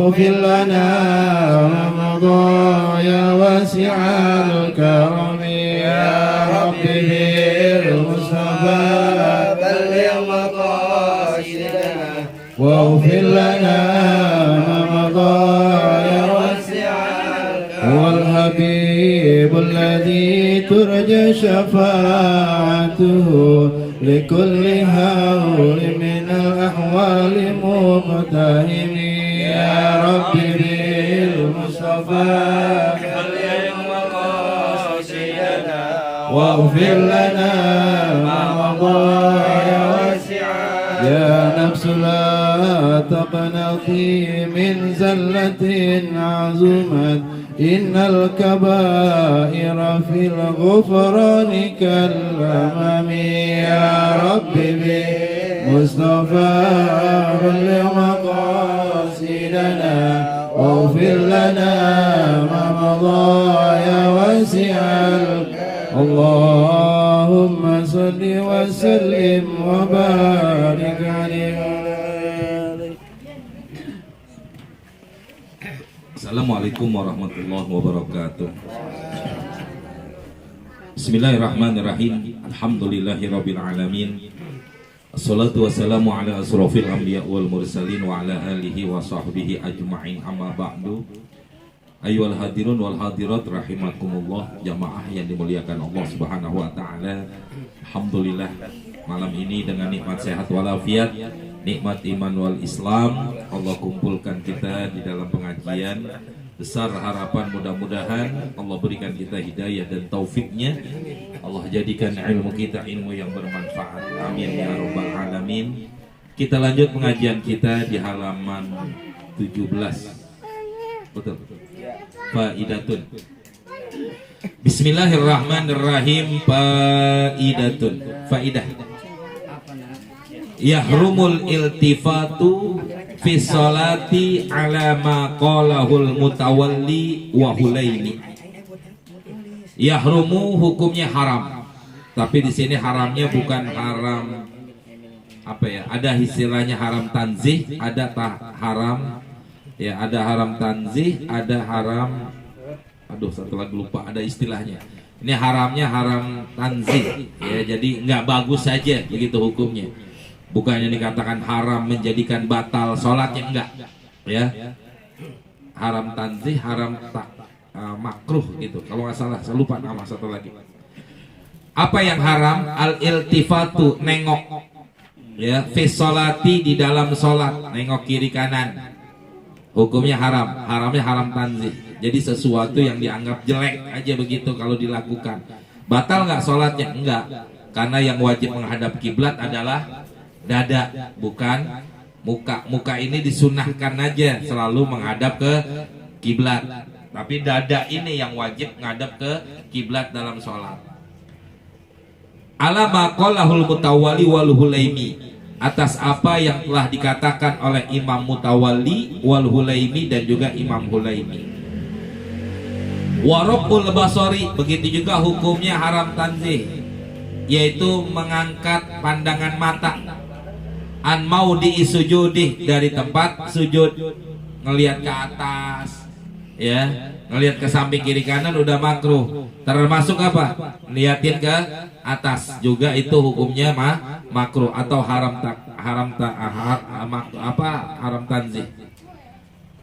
واغفر لنا ما مضى يا واسع الكرم يا رب بالمصطفى بلغ مقاصدنا واغفر لنا ما مضى يا واسع هو الحبيب الذي ترجى شفاعته لكل هول من الأحوال مقتهم يا رب بالمصطفى بلغ مقاصدنا واغفر لنا ما مضى يا واسع يا نفس لا تقنطي من زلة عظمت إن الكبائر في الغفران كالأمم يا رب بالمصطفى بلغ مقاصدنا واغفر لنا ما مضى يا واسع اللهم صل وسلم وبارك عليه. Assalamualaikum warahmatullahi wabarakatuh. Bismillahirrahmanirrahim. Alhamdulillahirabbil alamin. Assalatu wassalamu ala asrofil anbiya wal mursalin wa ala alihi wa sahbihi ajma'in amma ba'du. Ayyuhal hadirun wal hadirat rahimakumullah, jamaah yang dimuliakan Allah Subhanahu wa taala. Alhamdulillah malam ini dengan nikmat sehat walafiat, nikmat iman wal Islam, Allah kumpulkan kita di dalam pengajian. Besar harapan mudah-mudahan Allah berikan kita hidayah dan taufiknya. Allah jadikan ilmu kita ilmu yang bermanfaat. Amin ya rabbal alamin. Kita lanjut pengajian kita di halaman 17. Betul. Faidatun. Bismillahirrahmanirrahim. Faidatun. Faidah. Yahrumul iltifatu fi sholati ala ma qalahul mutawalli wa hulaini. Yahrumu hukumnya haram. Tapi di sini haramnya bukan haram apa ya? Ada istilahnya haram tanzih, ada haram ya, ada haram tanzih, ada haram, aduh satu lagi lupa, ada istilahnya. Ini haramnya haram tanzih ya, jadi nggak bagus saja begitu hukumnya. Bukannya dikatakan haram menjadikan batal sholatnya, enggak ya. Haram tanzih, haram makruh gitu. Kalau nggak salah, saya lupa nama satu lagi. Apa yang haram? Al-iltifatu, nengok ya, fi sholati, di dalam sholat, nengok kiri kanan. Hukumnya haram, haramnya haram tanzih. Jadi sesuatu yang dianggap jelek aja begitu kalau dilakukan. Batal nggak sholatnya? Enggak, karena yang wajib menghadap kiblat adalah dada, bukan muka. Muka ini disunahkan aja selalu menghadap ke kiblat, tapi dada ini yang wajib menghadap ke kiblat dalam sholat. Ala ma qalahul mutawalli wal hulaimi, atas apa yang telah dikatakan oleh Imam Mutawalli wal Hulaimi dan juga Imam Hulaimi. Warabul basari, begitu juga hukumnya haram tanzih, yaitu mengangkat pandangan mata. An maudi sujudih, dari tempat sujud, ngelihat ke atas ya, ngelihat ke samping kiri kanan udah makruh. Termasuk apa? Liatin ke atas juga itu hukumnya makruh atau haram tanzih.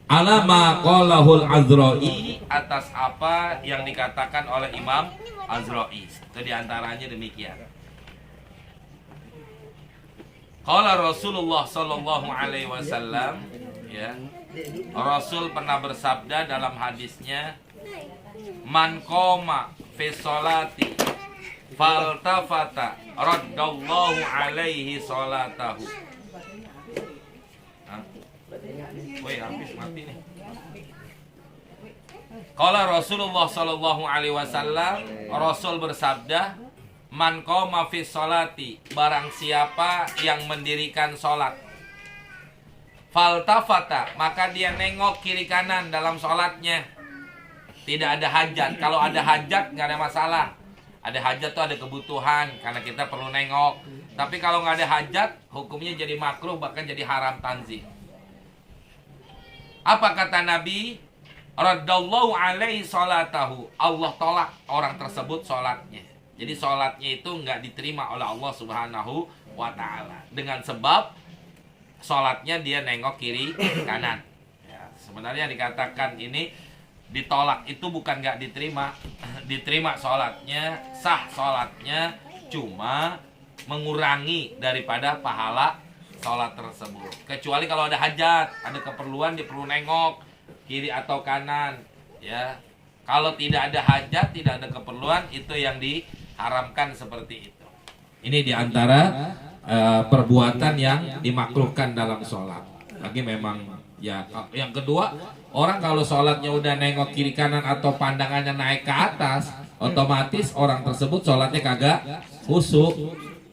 Ala ma qalahul Azra'i, atas apa yang dikatakan oleh Imam Azra'i. Itu diantaranya demikian. Qala Rasulullah sallallahu alaihi wasallam ya. Rasul pernah bersabda dalam hadisnya, man qoma fi sholati faltafata raddallahu alaihi sholatahu. Woi, habis mati nih. Qala Rasulullah sallallahu alaihi wasallam, Rasul bersabda, man qoma fi sholati, barang siapa yang mendirikan sholat, faltafata, maka dia nengok kiri kanan dalam sholatnya. Tidak ada hajat. Kalau ada hajat nggak ada masalah. Ada hajat tuh ada kebutuhan karena kita perlu nengok. Tapi kalau nggak ada hajat, hukumnya jadi makruh, bahkan jadi haram tanzih. Apa kata Nabi? Raddallahu alaihi salatahu. Allah tolak orang tersebut sholatnya. Jadi sholatnya itu nggak diterima oleh Allah Subhanahu wa ta'ala. Dengan sebab sholatnya dia nengok kiri kanan. Ya, sebenarnya dikatakan ini ditolak itu bukan nggak diterima. Diterima sholatnya, sah sholatnya, cuma mengurangi daripada pahala sholat tersebut. Kecuali kalau ada hajat, ada keperluan, dia perlu nengok kiri atau kanan. Ya, kalau tidak ada hajat, tidak ada keperluan, itu yang diharamkan seperti itu. Ini diantara perbuatan yang dimakruhkan dalam sholat. Lagi memang ya. Yang kedua, orang kalau sholatnya udah nengok kiri kanan atau pandangannya naik ke atas, otomatis orang tersebut sholatnya kagak khusyuk.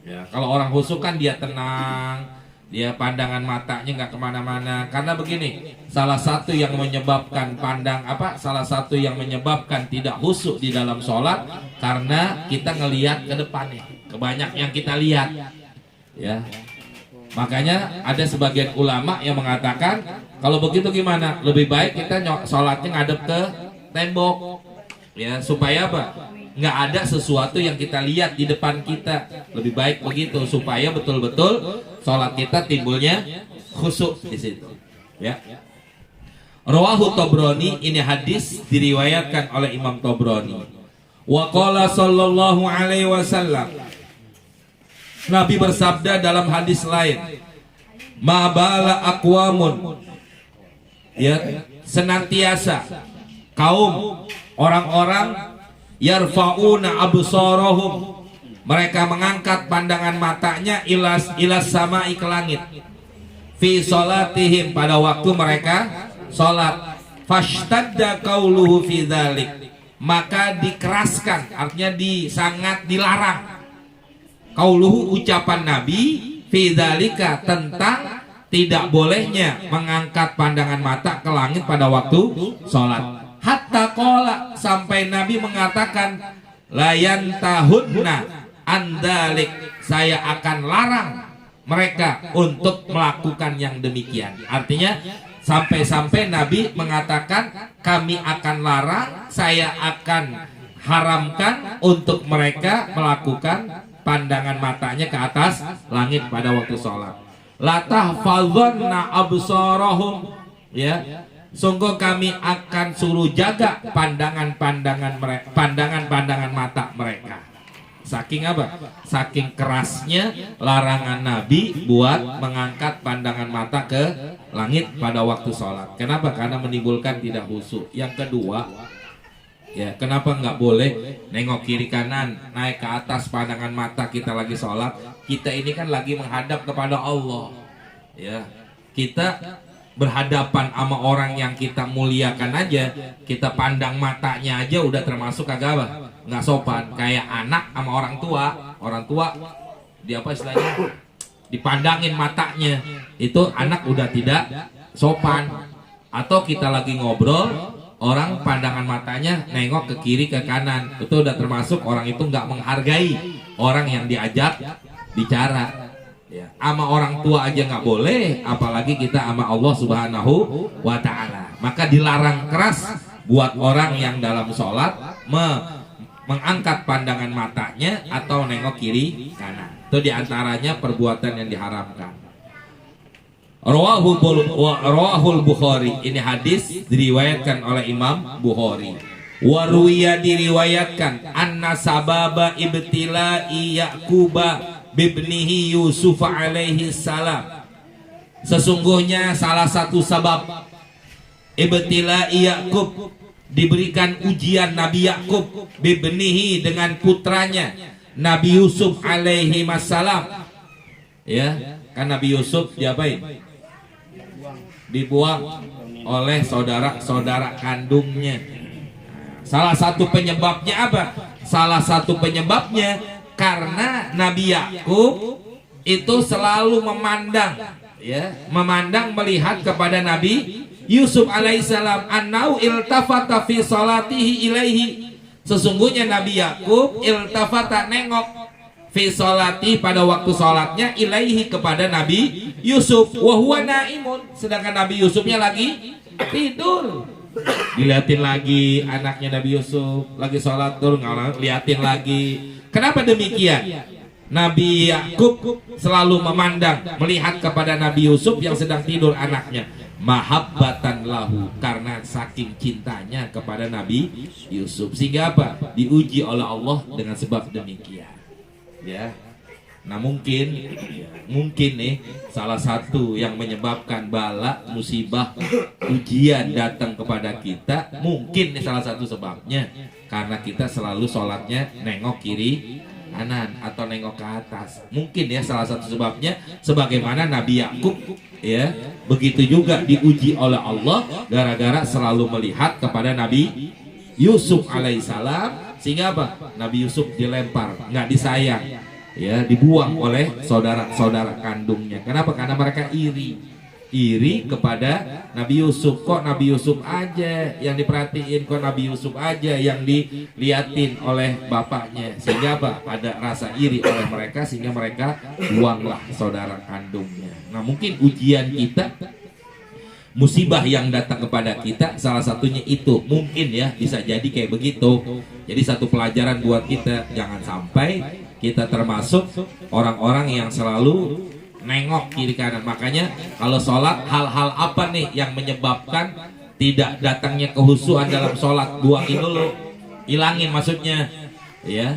Ya, kalau orang khusyuk kan dia tenang, dia pandangan matanya nggak kemana-mana. Karena begini, salah satu yang menyebabkan salah satu yang menyebabkan tidak khusyuk di dalam sholat karena kita ngelihat ke depannya, kebanyak yang kita lihat. Ya, makanya ada sebagian ulama yang mengatakan kalau begitu gimana? Lebih baik kita sholatnya ngadep ke tembok, ya, supaya apa? Nggak ada sesuatu yang kita lihat di depan kita. Lebih baik begitu supaya betul-betul sholat kita timbulnya khusyuk di situ. Ya. Rawahu Tabrani, ini hadis diriwayatkan oleh Imam Tabrani. Wa qala sallallahu alaihi wasallam. Nabi bersabda dalam hadis lain, ma bala aqwamun, ya, senantiasa kaum orang-orang yarfa'una absarahum, mereka mengangkat pandangan matanya ilas sama'i, ke langit, fi salatihim, pada waktu mereka salat, fashtadda qauluhu fi dzalik, maka dikeraskan, artinya sangat dilarang, qauluhu, ucapan Nabi, fi dzalika, tentang tidak bolehnya mengangkat pandangan mata ke langit pada waktu salat. Hatta qala, sampai Nabi mengatakan, layan tahunna andalik, saya akan larang mereka untuk melakukan yang demikian. Artinya sampai-sampai Nabi mengatakan, kami akan larang, saya akan haramkan untuk mereka melakukan pandangan matanya ke atas langit pada waktu sholat. La tahfazanna absarahum, ya, sungguh kami akan suruh jaga pandangan-pandangan mata mereka. Saking apa? Saking kerasnya larangan Nabi buat mengangkat pandangan mata ke langit pada waktu sholat. Kenapa? Karena menimbulkan tidak khusyuk. Yang kedua, ya, kenapa nggak boleh nengok kiri kanan, naik ke atas pandangan mata kita lagi sholat? Kita ini kan lagi menghadap kepada Allah. Ya, kita berhadapan sama orang yang kita muliakan aja, kita pandang matanya aja udah termasuk agak apa? Nggak sopan. Kayak anak sama orang tua dia apa istilahnya, dipandangin matanya, itu anak udah tidak sopan. Atau kita lagi ngobrol, orang pandangan matanya nengok ke kiri ke kanan, itu udah termasuk orang itu nggak menghargai orang yang diajak bicara. Ya, sama orang tua aja nggak boleh, apalagi kita sama Allah Subhanahu wa ta'ala. Maka dilarang keras buat orang yang dalam sholat mengangkat pandangan matanya atau nengok kiri kanan. Itu diantaranya perbuatan yang diharamkan. Rawahul Bukhari, ini hadis diriwayatkan oleh Imam Bukhari. Waruya, diriwayatkan, anna sababa ibtila'i Yaquba bibnihi Yusuf alaihi salam, sesungguhnya salah satu sabab ibtila'i Yaqub, diberikan ujian Nabi Yakub, bibnihi, dengan putranya Nabi Yusuf alaihi salam. Ya, kan Nabi Yusuf diapain? Dibuang oleh saudara-saudara kandungnya. Salah satu penyebabnya apa? Salah satu penyebabnya karena Nabi Yakub itu selalu memandang, ya, melihat kepada Nabi Yusuf alaihissalam, annau iltafata fi salatihi ilaihi, sesungguhnya Nabi Yakub iltafata, nengok, fi salati, pada waktu salatnya, ilaihi, kepada Nabi Yusuf, wa huwa naimun, sedangkan Nabi Yusufnya lagi tidur. Diliatin lagi anaknya Nabi Yusuf lagi sholat turun, liatin lagi. Kenapa demikian? Nabi Yakub selalu memandang, melihat kepada Nabi Yusuf yang sedang tidur anaknya, mahabbatan lahu, karena saking cintanya kepada Nabi Yusuf. Sehingga apa? Diuji oleh Allah dengan sebab demikian. Ya. Nah mungkin nih salah satu yang menyebabkan bala, musibah, ujian datang kepada kita, mungkin nih salah satu sebabnya karena kita selalu sholatnya nengok kiri kanan atau nengok ke atas. Mungkin ya salah satu sebabnya, sebagaimana Nabi Yakub ya begitu juga diuji oleh Allah gara-gara selalu melihat kepada Nabi Yusuf alaihissalam, sehingga apa? Nabi Yusuf dilempar, nggak disayang, ya dibuang oleh saudara-saudara kandungnya. Kenapa? Karena mereka iri kepada Nabi Yusuf. Kok Nabi Yusuf aja yang diperhatiin, kok Nabi Yusuf aja yang diliatin oleh bapaknya, sehingga apa? Ada rasa iri oleh mereka, sehingga mereka buanglah saudara kandungnya. Nah mungkin ujian kita, musibah yang datang kepada kita, salah satunya itu mungkin ya bisa jadi kayak begitu. Jadi satu pelajaran buat kita, jangan sampai kita termasuk orang-orang yang selalu nengok kiri kanan. Makanya kalau sholat, hal-hal apa nih yang menyebabkan tidak datangnya kehusuan dalam sholat, buangin dulu, hilangin maksudnya ya.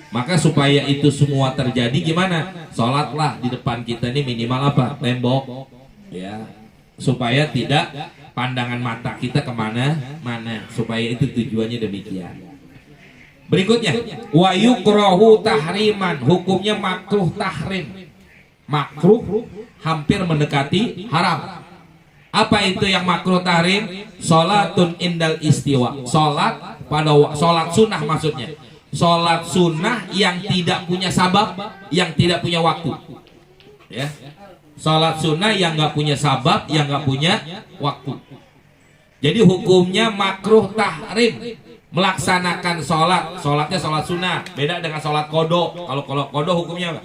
Maka supaya itu semua terjadi gimana? Sholatlah di depan kita ini minimal apa? Tembok ya, supaya tidak pandangan mata kita kemana-mana, supaya itu tujuannya demikian. Berikutnya, wa yukrahu tahriman, hukumnya makruh tahrim. Makruh hampir mendekati haram. Apa itu yang makruh tahrim? Sholatun indal istiwa, sholat pada sholat sunnah, maksudnya sholat sunnah yang tidak punya sabab, yang tidak punya waktu ya. Sholat sunnah yang nggak punya sabab, yang nggak punya waktu. Jadi hukumnya makruh tahrim melaksanakan sholatnya sholat sunnah, beda dengan sholat kodok. Kalau kodok hukumnya apa?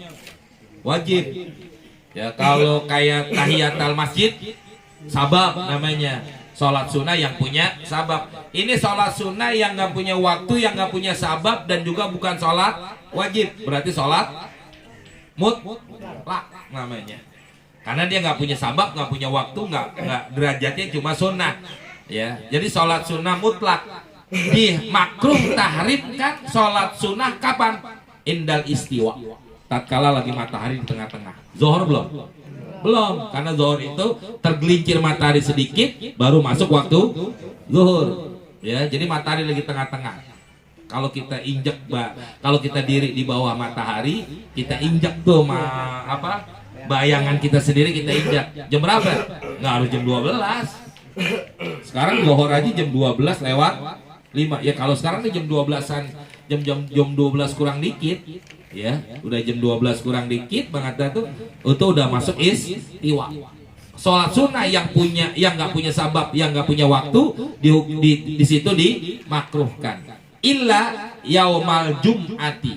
Wajib ya. Kalau kayak tahiyatul masjid, sabab namanya. Sholat sunnah yang punya sabab. Ini sholat sunnah yang nggak punya waktu, yang nggak punya sabab, dan juga bukan sholat wajib. Berarti sholat mutlak namanya, karena dia nggak punya sabab, nggak punya waktu, nggak derajatnya cuma sunnah ya. Jadi sholat sunnah mutlak. Di makruh tahrim kan sholat sunnah kapan? Indal istiwa, tatkala lagi matahari di tengah-tengah. Zuhur belum, karena zuhur itu tergelincir matahari sedikit baru masuk waktu zuhur ya. Jadi matahari lagi tengah-tengah. Kalau kita injek, kalau kita diri di bawah matahari, kita injek tuh bayangan kita sendiri, kita injak. Jam berapa? Nggak harus jam 12. Sekarang zuhur aja jam 12 lewat 5 ya. Kalau sekarang nih jam 12-an, jam 12 kurang dikit ya, udah jam 12 kurang dikit banget tuh, itu udah masuk istiwa. Sholat sunnah yang nggak punya sabab, yang nggak punya waktu, di situ dimakruhkan. Illa yaumal jum'ati,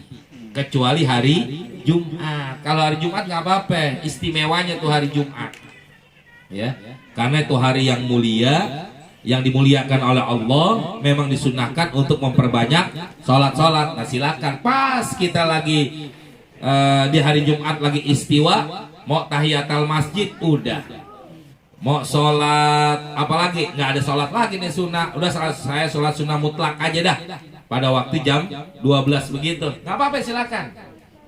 kecuali hari Jumat. Kalau hari Jumat nggak apa-apa, istimewanya tuh hari Jumat ya, karena itu hari yang mulia, yang dimuliakan oleh Allah, memang disunahkan untuk memperbanyak sholat. Nah silakan pas kita lagi di hari Jumat lagi istiwa, mau tahiyatul masjid udah, mau sholat apalagi, nggak ada sholat lagi nih sunnah, udah saya sholat sunnah mutlak aja dah pada waktu jam 12 begitu, nggak apa-apa silakan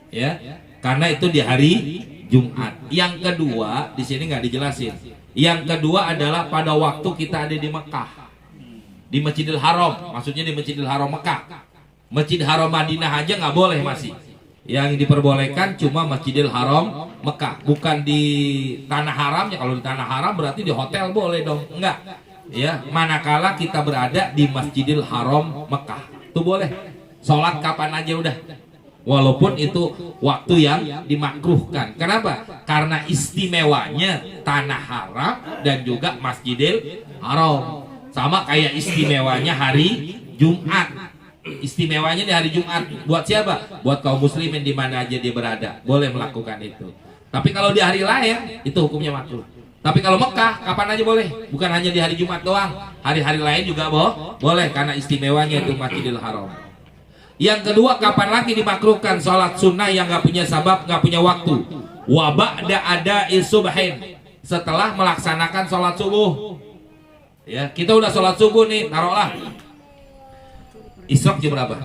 ya, karena itu di hari Jumat. Yang kedua di sini nggak dijelasin. Yang kedua adalah pada waktu kita ada di Mekah, di Masjidil Haram, maksudnya di Masjidil Haram Mekah. Masjid Haram Madinah aja nggak boleh masih. Yang diperbolehkan cuma Masjidil Haram Mekah, bukan di tanah haramnya. Kalau di tanah haram berarti di hotel boleh dong, enggak ya. Manakala kita berada di Masjidil Haram Mekah, itu boleh sholat kapan aja udah, walaupun itu waktu yang dimakruhkan. Kenapa? Karena istimewanya tanah haram dan juga Masjidil Haram. Sama kayak istimewanya hari Jumat. Istimewanya di hari Jumat buat siapa? Buat kaum muslimin di mana aja dia berada, boleh melakukan itu. Tapi kalau di hari lain itu hukumnya makruh. Tapi kalau Mekah kapan aja boleh, bukan hanya di hari Jumat doang, hari-hari lain juga boleh karena istimewanya itu Masjidil Haram. Yang kedua, kapan lagi dimakruhkan sholat sunnah yang nggak punya sabab, nggak punya waktu? Wa ba'da ada isubhin, setelah melaksanakan sholat subuh. Ya, kita udah sholat subuh nih, taruhlah Isyraq jam berapa?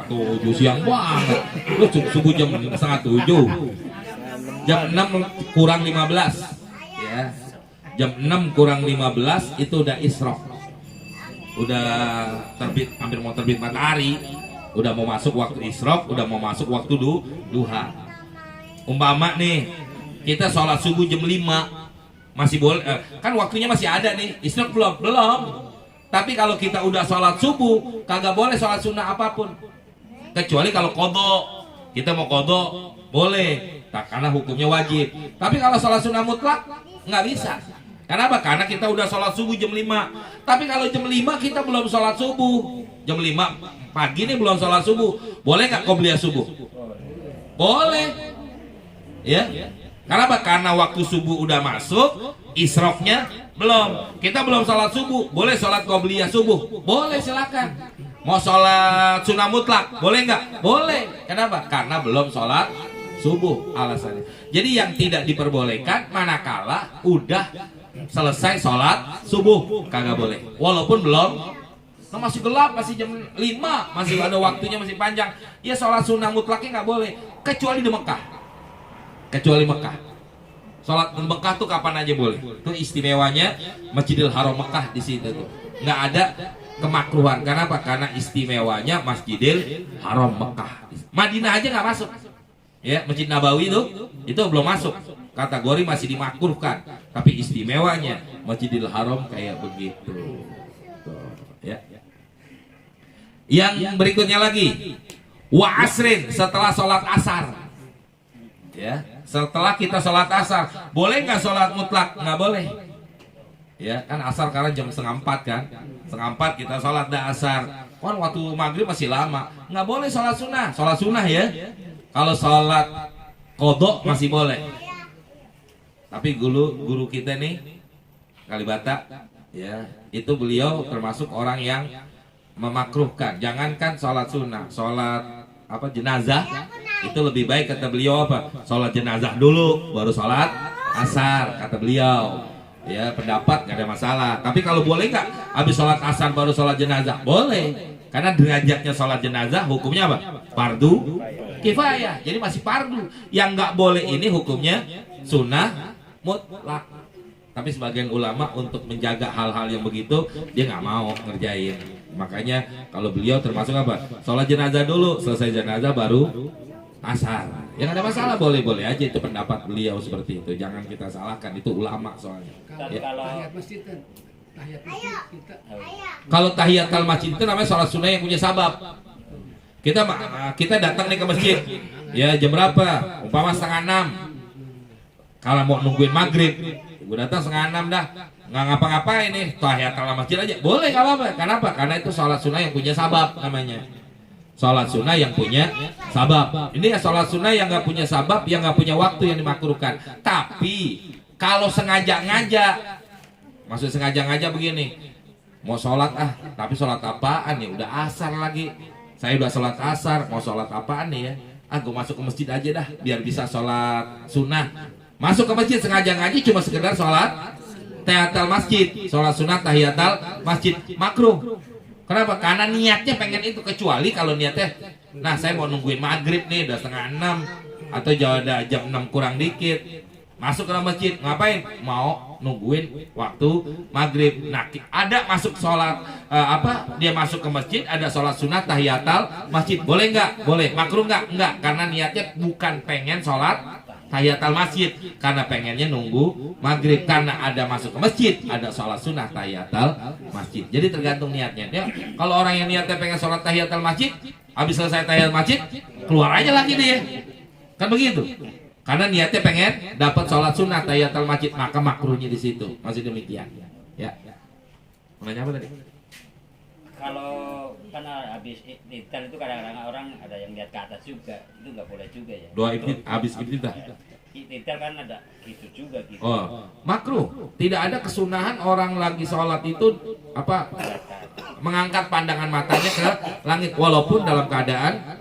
Aduh, siang banget. Lu subuh jam 6:30. Jam 6 kurang 15. Ya. Jam 6 kurang 15 itu udah Isyraq. Udah terbit, hampir mau terbit matahari. Udah mau masuk waktu Isyraq, udah mau masuk waktu duha. Umpama nih, kita sholat subuh jam 5 masih boleh, kan waktunya masih ada nih. Isyraq belum. Tapi kalau kita udah sholat subuh, kagak boleh sholat sunnah apapun. Kecuali kalau kodok, kita mau kodok, boleh. Karena hukumnya wajib. Tapi kalau sholat sunnah mutlak, nggak bisa. Kenapa? Karena kita udah sholat subuh jam 5. Tapi kalau jam 5 kita belum sholat subuh. Jam 5 pagi nih belum sholat subuh. Boleh nggak qobliyah subuh? Boleh. Ya. Kenapa? Karena waktu subuh udah masuk, Isyraqnya belum. Kita belum sholat subuh, boleh sholat qobliyah subuh? Boleh, silakan. Mau sholat sunnah mutlak, boleh nggak? Boleh. Kenapa? Karena belum sholat subuh alasannya. Jadi yang tidak diperbolehkan manakala udah selesai sholat subuh, kagak boleh. Walaupun belum, masih gelap, masih jam 5, masih ada waktunya, masih panjang. Ya sholat sunnah mutlaknya nggak boleh, kecuali di Mekah. Kecuali Mekah. Sholat di Mekah tuh kapan aja boleh. Itu istimewanya Masjidil Haram Mekah di situ tuh. Nggak ada kemakruhan. Kenapa? Karena istimewanya Masjidil Haram Mekah. Madinah aja nggak masuk. Ya, Masjid Nabawi itu belum masuk. Kategori masih dimakruhkan. Tapi istimewanya Masjidil Haram kayak begitu. Tuh, ya. Yang berikutnya lagi, wa asrin, setelah sholat asar. Ya, setelah kita sholat asar, boleh nggak sholat mutlak? Nggak boleh. Ya, kan asar karena jam 3:30 kan. 3:30 kita sholat dah asar. Kan waktu maghrib masih lama. Nggak boleh sholat sunnah. Sholat sunnah ya. Kalau sholat kodok masih boleh. Tapi guru kita nih Kalibata, ya, itu beliau termasuk orang yang memakruhkan. Jangankan sholat sunnah, sholat jenazah itu lebih baik kata beliau apa? Sholat jenazah dulu baru sholat asar kata beliau. Ya, pendapat nggak ada masalah. Tapi kalau boleh nggak habis sholat asar baru sholat jenazah? Boleh. Karena derajatnya sholat jenazah hukumnya apa? Fardu kifayah. Jadi masih fardu. Yang nggak boleh ini hukumnya sunnah mutlak. Tapi sebagian ulama untuk menjaga hal-hal yang begitu dia nggak mau ngerjain. Makanya kalau beliau termasuk apa? Sholat jenazah dulu, selesai jenazah baru asar. Ya nggak ada masalah, boleh-boleh aja, itu pendapat beliau seperti itu. Jangan kita salahkan, itu ulama soalnya. Ya. Kalau tahiyatul masjid itu namanya sholat sunnah yang punya sabab. Kita datang nih ke masjid, ya jam berapa? Umpama 5:30. Kalau mau nungguin maghrib, gue datang 5:30 dah. Nggak ngapa-ngapain nih, tahiyatul masjid aja boleh, nggak apa-apa. Kenapa? Karena itu sholat sunnah yang punya sabab namanya. Sholat sunnah yang punya sabab. Ini ya sholat sunnah yang nggak punya sabab, yang nggak punya waktu, yang dimakruhkan. Tapi kalau sengaja-ngaja, maksud sengaja-ngaja begini, mau sholat tapi sholat apaan ya? Udah asar lagi. Saya udah sholat asar, mau sholat apaan nih ya? Gue masuk ke masjid aja dah, biar bisa sholat sunnah. Masuk ke masjid sengaja-ngaji cuma sekedar sholat tahiyatul masjid, sholat sunnah tahiyatul masjid, makruh. Kenapa? Karena niatnya pengen itu. Kecuali kalau niatnya, nah saya mau nungguin maghrib nih, udah 5:30 atau udah jam 6 kurang dikit, masuk ke masjid, ngapain? Mau nungguin waktu maghrib. Nah, ada masuk sholat dia masuk ke masjid, ada sholat sunnah tahiyatul masjid, boleh nggak? Boleh. Makruh nggak? Nggak, karena niatnya bukan pengen sholat tahiyatul masjid, karena pengennya nunggu maghrib. Karena ada masuk ke masjid, ada sholat sunnah tahiyatul masjid. Jadi tergantung niatnya. Kalau orang yang niatnya pengen sholat tahiyatul masjid, habis selesai tahiyatul masjid keluar aja lagi dia, kan begitu. Karena niatnya pengen dapat sholat sunnah tahiyatul masjid, maka makruhnya di situ. Masih demikian. Ya. Mau nanya apa tadi? Kalau kan habis iftar itu kadang-kadang orang ada yang lihat ke atas juga, itu nggak boleh juga ya. Doa iftar habis iftar. Iktidal kan ada gitu juga gitu. Oh, makruh. Tidak ada kesunahan orang lagi sholat itu apa mengangkat pandangan matanya ke langit walaupun dalam keadaan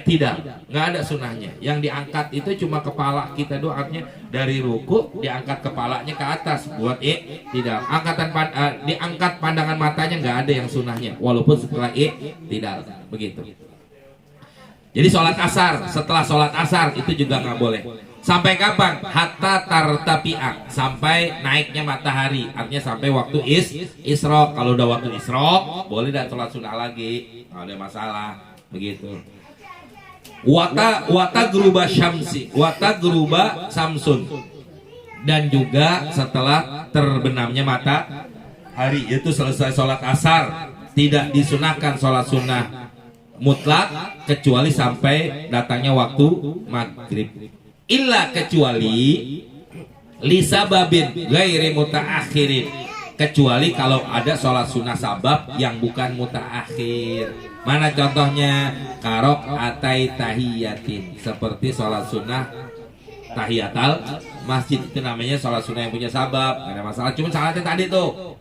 tidak, nggak ada sunahnya. Yang diangkat itu cuma kepala kita doang, artinya dari ruku diangkat kepalanya ke atas buat tidak. Diangkat pandangan matanya nggak ada yang sunahnya walaupun setelah tidak begitu. Jadi sholat asar, setelah sholat asar itu juga nggak boleh. Sampai kapan? Hatta tartapi'ah, sampai naiknya matahari, artinya sampai waktu isrok. Kalau udah waktu isrok boleh dah sholat sunnah lagi, nggak ada masalah begitu. Wata geruba syamsi, wata geruba samsun, dan juga setelah terbenamnya matahari itu selesai sholat asar, tidak disunahkan sholat sunnah mutlak kecuali sampai datangnya waktu maghrib. Illa kecuali lisababin ghairi mutaakhirin, kecuali kalau ada sholat sunnah sabab yang bukan mutaakhir. Mana contohnya? Karok atai tahiyatin, seperti sholat sunnah tahiyatal masjid, itu namanya sholat sunnah yang punya sabab, gak ada masalah. Cuma salatnya tadi tuh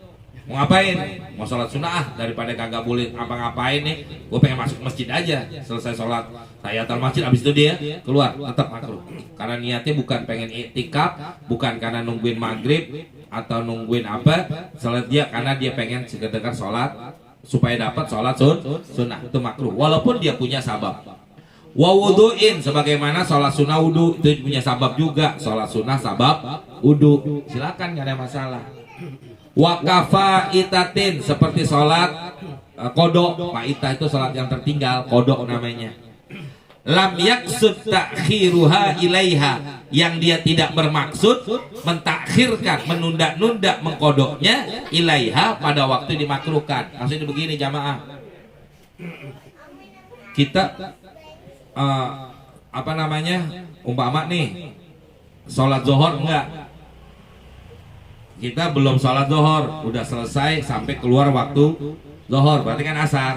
mau ngapain? Mau sholat sunnah daripada kagak boleh apa-ngapain nih, gue pengen masuk masjid aja. Selesai sholat tahiyatul masjid, abis itu dia keluar, tetap makruh. Karena niatnya bukan pengen iktikaf, bukan karena nungguin maghrib atau nungguin apa, sholat dia karena dia pengen sekedar sholat supaya dapat sholat sunnah, itu makruh walaupun dia punya sabab. Wa wudu'in, sebagaimana sholat sunnah wudu itu punya sabab juga. Sholat sunnah sabab wudu, silakan, gak ada masalah. Wakafa itatin, seperti sholat kodok. Faitah itu sholat yang tertinggal, kodok namanya. Lam yaksud takhiruha ilaiha, yang dia tidak bermaksud mentakhirkan, menunda-nunda mengkodoknya ilaiha pada waktu dimakruhkan. Maksudnya begini jamaah, kita apa namanya, umpama nih sholat zuhur enggak, kita belum sholat zuhur, udah selesai sampai keluar waktu zuhur, berarti kan asar.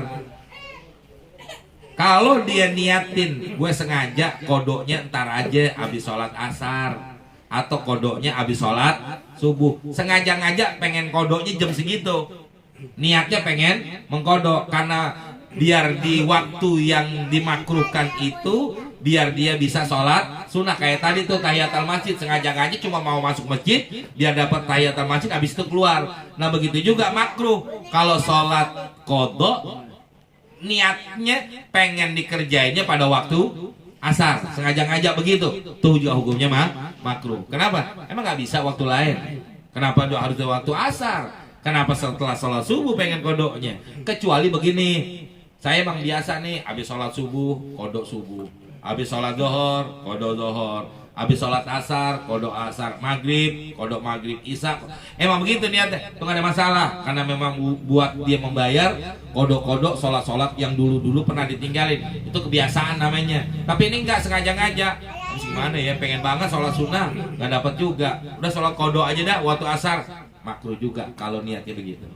Kalau dia niatin, gue sengaja kodoknya ntar aja abis sholat asar, atau kodoknya abis sholat subuh, sengaja ngajak pengen kodoknya jam segitu, niatnya pengen mengkodok, karena biar di waktu yang dimakruhkan itu biar dia bisa sholat sunnah. Kayak tadi tuh tahiyatul masjid, sengaja ngajak cuma mau masuk masjid biar dapat tahiyatul masjid, abis itu keluar. Nah begitu juga makruh kalau sholat kodok niatnya pengen dikerjainnya pada waktu asar, sengaja ngajak begitu, tuh juga hukumnya makruh. Kenapa? Emang nggak bisa waktu lain? Kenapa harus di waktu asar? Kenapa setelah sholat subuh pengen kodoknya? Kecuali begini, saya emang biasa nih, habis sholat subuh kodok subuh, habis sholat zuhur kodok zuhur, habis sholat asar kodok asar, maghrib kodok maghrib, isya. Emang begitu niatnya, itu nggak ada masalah, karena memang buat dia membayar kodok-kodok sholat-sholat yang dulu-dulu pernah ditinggalin, itu kebiasaan namanya. Tapi ini nggak sengaja ngajak, terus gimana ya, pengen banget sholat sunnah nggak dapat juga, udah sholat kodok aja dah waktu asar, makruh juga kalau niatnya begitu.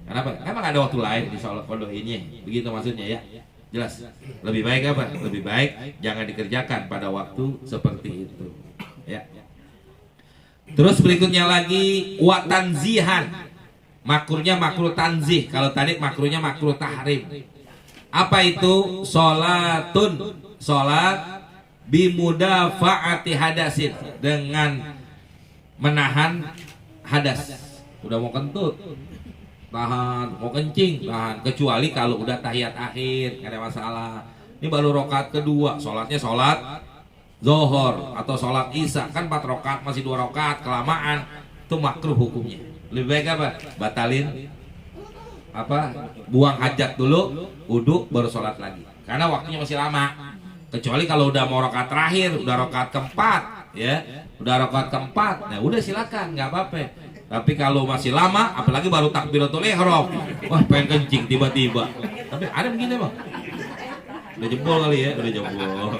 Kenapa? Emang ada waktu lain di sholat kodok ini, begitu maksudnya ya. Jelas. Lebih baik apa? Lebih baik jangan dikerjakan pada waktu seperti itu. Ya. Terus berikutnya lagi wa tanzihan. Makruhnya makruh tanzih. Kalau tadi makruhnya makruh tahrim. Apa itu? Sholatun, sholat bimudafa'ati hadasin, dengan menahan hadas. Udah mau kentut, tahan, mau kencing, tahan. Kecuali kalau udah tahiyat akhir, gak ada masalah. Ini baru rokaat kedua, sholatnya sholat zuhur atau sholat isya, kan 4 rokaat, masih 2 rokaat, kelamaan, itu makruh hukumnya. Lebih baik apa? Batalin apa? Buang hajat dulu, wudhu, baru sholat lagi, karena waktunya masih lama. Kecuali kalau udah mau rokaat terakhir, udah rokaat keempat, ya, udah rokaat keempat, nah udah silakan, nggak apa-apa. Tapi kalau masih lama, apalagi baru takbiratul ihram, wah pengen kencing tiba-tiba. Tapi ada begini bang, udah jebol kali ya, udah jebol.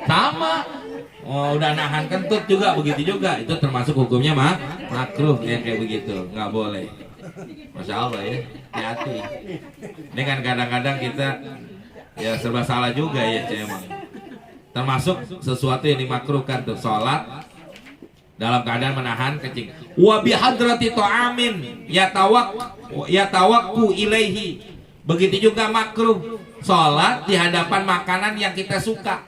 Sama, oh, udah nahan kentut juga, begitu juga. Itu termasuk hukumnya makruh ya, kayak begitu, nggak boleh. Masya Allah ya, hati-hati. Ini kan kadang-kadang kita ya serba salah juga ya emang. termasuk sesuatu yang dimakruhkan tuh sholat dalam keadaan menahan kencing. Wa bihadrati ta'amin yatawakku ilaihi. Begitu juga makruh sholat di hadapan makanan yang kita suka.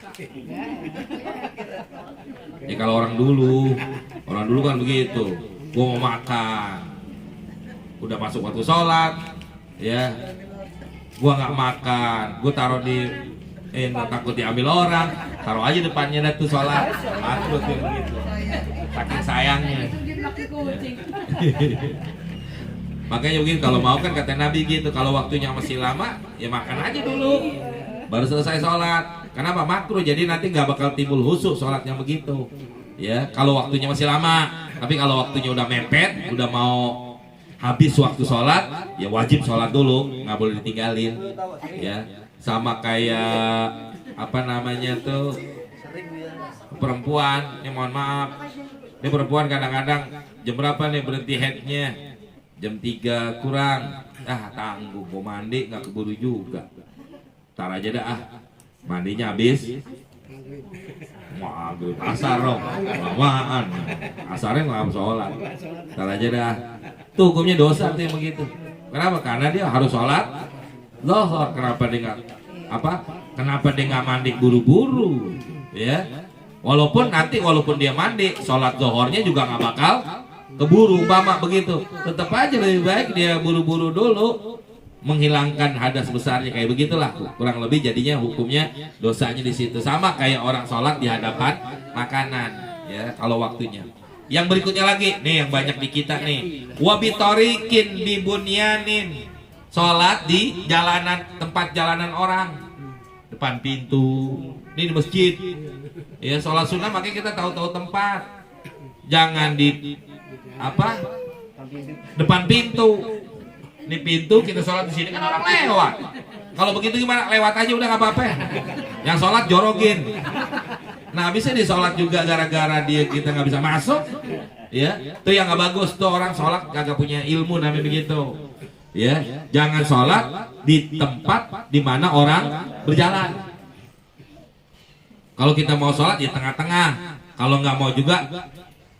Ya kalau orang dulu kan begitu. Gua mau makan, udah masuk waktu sholat, ya, gua nggak makan, gua taruh di, takut diambil orang, taruh aja depannya dah tuh sholat. Aku tuh begitu, saking sayangnya. Makanya begitu, kalau mau kan kata Nabi gitu, kalau waktunya masih lama, ya makan aja dulu, baru selesai sholat. Kenapa? Makruh, jadi nanti nggak bakal timbul husuk sholatnya begitu. Ya, kalau waktunya masih lama. Tapi kalau waktunya udah mepet, udah mau habis waktu sholat, ya wajib sholat dulu, nggak boleh ditinggalin. Ya, sama kayak apa namanya tuh perempuan. Ini mohon maaf, ini perempuan kadang-kadang jam berapa nih berhenti headnya? Jam 3 kurang. Tangguh, mau mandi nggak keburu juga. Ntar aja dah, mandinya habis. Maghrib asar dong, lamaan. Asarnya nggak sholat. Ntar aja dah. Tuh hukumnya dosa tuh yang begitu. Kenapa? Karena dia harus sholat zuhur. Kenapa dia nggak mandi buru-buru? Ya. Walaupun dia mandi, sholat zuhurnya juga nggak bakal keburu, umpama begitu. Tetap aja lebih baik dia buru-buru dulu, menghilangkan hadas besarnya, kayak begitulah kurang lebih jadinya hukumnya dosanya di situ. Sama kayak orang sholat di hadapan makanan, ya kalau waktunya. Yang berikutnya lagi nih yang banyak di kita nih, wabitorikin bibunyanin, sholat di jalanan, tempat jalanan orang, depan pintu, ini di masjid, ya sholat sunnah. Makanya kita tahu-tahu tempat, jangan di depan pintu. Ini pintu kita sholat di sini kan orang lewat. Kalau begitu gimana? Lewat aja udah nggak apa-apa. Yang sholat jorogin. Nah bisa di sholat juga gara-gara kita nggak bisa masuk. Ya, itu yang nggak bagus tuh, orang sholat kagak punya ilmu namanya begitu. Ya, jangan sholat di tempat di mana orang berjalan. Kalau kita mau sholat di tengah-tengah. Kalau nggak mau juga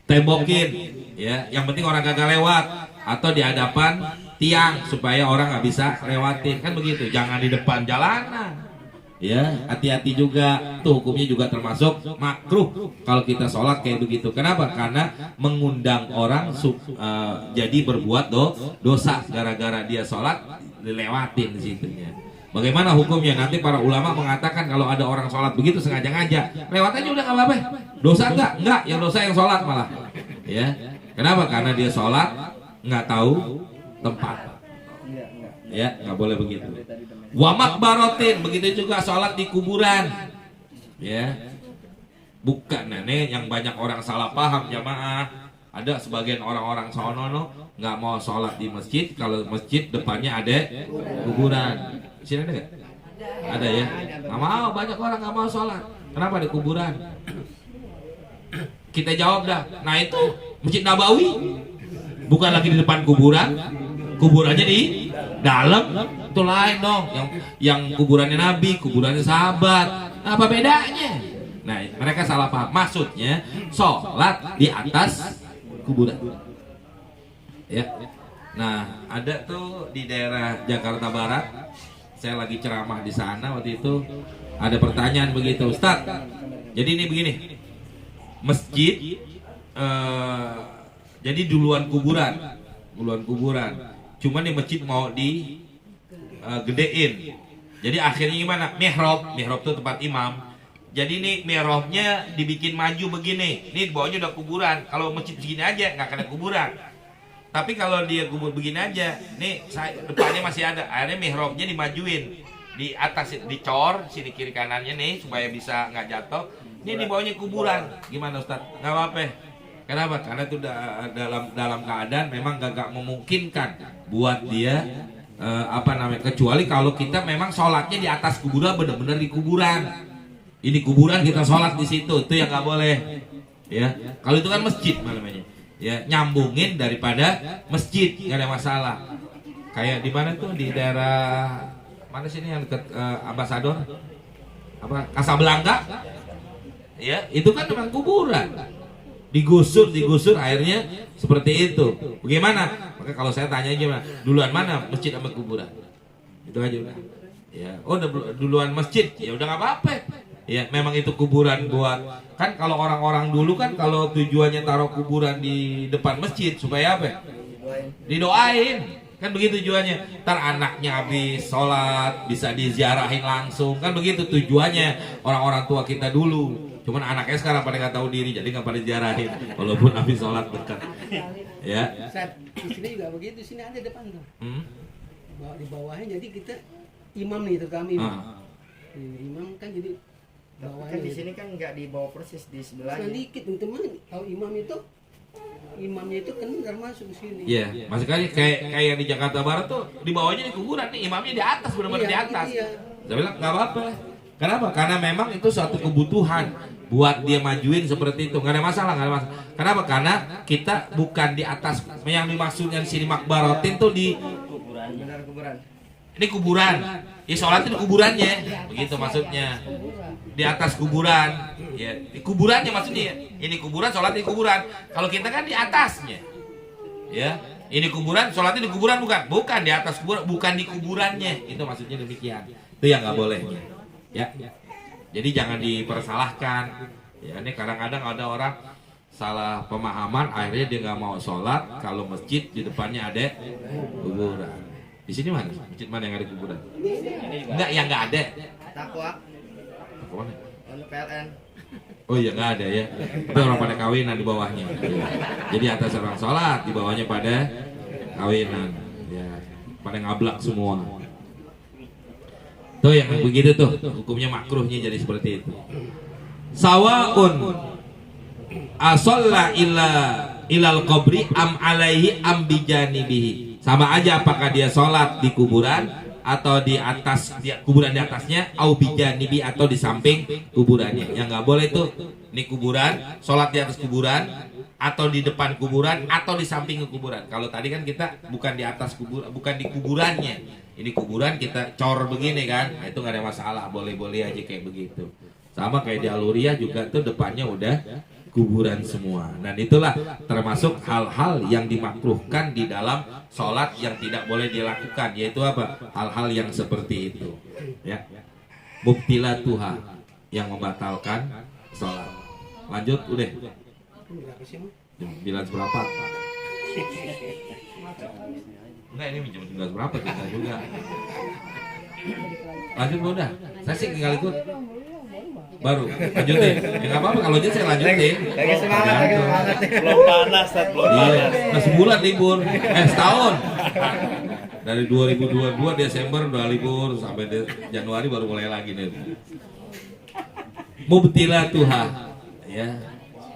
tembokin. Ya, yang penting orang kagak lewat atau di hadapan tiang supaya orang nggak bisa lewatin, kan begitu. Jangan di depan jalanan, ya hati-hati juga. Tuh hukumnya juga termasuk makruh kalau kita sholat kayak begitu. Kenapa? Karena mengundang orang jadi berbuat dosa gara-gara dia sholat dilewatin di situnya. Bagaimana hukumnya? Nanti para ulama mengatakan kalau ada orang sholat begitu sengaja-ngaja, lewat aja udah nggak apa-apa. Dosa enggak, yang dosa yang sholat malah. Ya, kenapa? Karena dia sholat nggak tahu tempat, ya nggak boleh begitu. Wa makbarotin, begitu juga sholat di kuburan, ya bukan. Nenek yang banyak orang salah paham jamaah. Ada sebagian orang-orang sonono nggak mau sholat di masjid kalau masjid depannya ada kuburan. Sini ada nggak? Ada ya. Nggak mau, banyak orang nggak mau sholat. Kenapa di kuburan? Kita jawab dah. Nah itu Masjid Nabawi, bukan lagi di depan kuburan. Kuburannya di dalam, itu lain dong. Yang kuburannya Nabi, kuburannya sahabat, apa bedanya? Nah mereka salah paham. Maksudnya sholat di atas kuburan, ya. Nah ada tuh di daerah Jakarta Barat, saya lagi ceramah di sana waktu itu, ada pertanyaan begitu, Ustaz. Jadi ini begini, masjid jadi duluan kuburan. Cuman di masjid mau gedein. Jadi akhirnya gimana? Mihrab itu tempat imam. Jadi ini mihrabnya dibikin maju begini. Ini di bawahnya udah kuburan. Kalau masjid begini aja nggak kena kuburan. Tapi kalau dia kubur begini aja, nih depannya masih ada. Akhirnya mihrabnya dimajuin. Di atas dicor sini kiri kanannya nih supaya bisa nggak jatuh. Ini di bawahnya kuburan. Gimana Ustaz? Nggak apa-apa. Kenapa? Karena itu dalam keadaan memang gak memungkinkan buat dia kecuali kalau kita memang sholatnya di atas kuburan, benar-benar di kuburan. Ini kuburan kita sholat di situ, itu yang nggak boleh. Ya, kalau itu kan masjid namanya. Ya, nyambungin daripada masjid nggak ada masalah. Kayak di mana tuh di daerah mana sini yang dekat Ambasador? Casablanca? Ya, itu kan memang kuburan. Digusur akhirnya seperti itu. Bagaimana? Maka kalau saya tanya gimana? Duluan mana masjid sama kuburan? Itu aja udah. Ya, oh udah duluan masjid, ya udah nggak apa-apa. Ya, memang itu kuburan buat kan kalau orang-orang dulu kan kalau tujuannya taruh kuburan di depan masjid supaya apa? Didoain. Kan begitu tujuannya. Ntar anaknya habis sholat bisa diziarahin langsung. Kan begitu tujuannya orang-orang tua kita dulu. Cuman anaknya sekarang pada nggak tahu diri jadi nggak pada ziarahin walaupun habis sholat dekat. Ya. Di sini juga begitu. Sini ada depan tuh. Di bawahnya jadi kita imam nih terutama imam. Imam kan jadi bawahnya. Kan di sini kan nggak di bawah persis di sebelahnya. Sedikit teman. Kalau imamnya itu kan nggak masuk ke sini. Iya, maksudnya kayak di Jakarta Barat tuh di bawahnya di kuburan nih, imamnya di atas benar-benar di atas. Iya. Saya bilang nggak apa-apa. Kenapa? Karena memang itu suatu kebutuhan buat dia majuin seperti itu, nggak ada masalah. Kenapa? Karena kita bukan di atas. Yang dimaksudnya di sini makbarotin tuh di kuburan. Benar kuburan. ini kuburan. Ya sholat itu di kuburannya, begitu maksudnya. Di atas kuburan, ya di kuburannya maksudnya. Ini kuburan, sholat di kuburan. Kalau kita kan di atasnya, ya. Ini kuburan, sholatnya di kuburan bukan di atas kuburan, bukan di kuburannya. Itu maksudnya demikian. Itu yang nggak boleh, ya. Jadi jangan dipersalahkan. Ya ini kadang-kadang ada orang salah pemahaman, akhirnya dia nggak mau sholat kalau masjid di depannya ada kuburan. Di sini mana? Masjid mana yang ada kuburan? Enggak, yang nggak ada. Takwa. Mana? Untuk PLN. Oh iya nggak ada ya. Tapi orang pada kawinan di bawahnya. Jadi atas orang sholat, di bawahnya pada kawinan. Ya, pada ngablak semua. Tuh yang begitu tuh, hukumnya makruhnya jadi seperti itu. Sawaun asalla ilal qabri am alaihi am bijanibihi. Sama aja apakah dia sholat di kuburan atau di atas kuburan di atasnya, au bijanibi atau di samping kuburannya. Yang nggak boleh tuh ini kuburan, sholat di atas kuburan atau di depan kuburan atau di samping kuburan. Kalau tadi kan kita bukan di atas kuburan, bukan di kuburannya. Ini kuburan kita cor begini kan, nah, itu nggak ada masalah, boleh-boleh aja kayak begitu. Sama kayak di Aluria juga tuh depannya udah kuburan semua. Dan itulah termasuk hal-hal yang dimakruhkan di dalam sholat yang tidak boleh dilakukan, yaitu apa? Hal-hal yang seperti itu. Ya, mubtilatuha yang membatalkan sholat. Lanjut, udah. Jam berapa? Enggak, ini jam 11 berapa kita juga. Lanjut udah. Saya sih tinggal ikut. Baru lanjutin. Ya nggak apa-apa kalau jadi saya lanjutin. Lagi semangat. Belum panas, belum Iya, panas. nah sebulan libur, setahun. Dari 2022 Desember udah libur sampai Januari baru mulai lagi nih. Mubtilatuha, ya.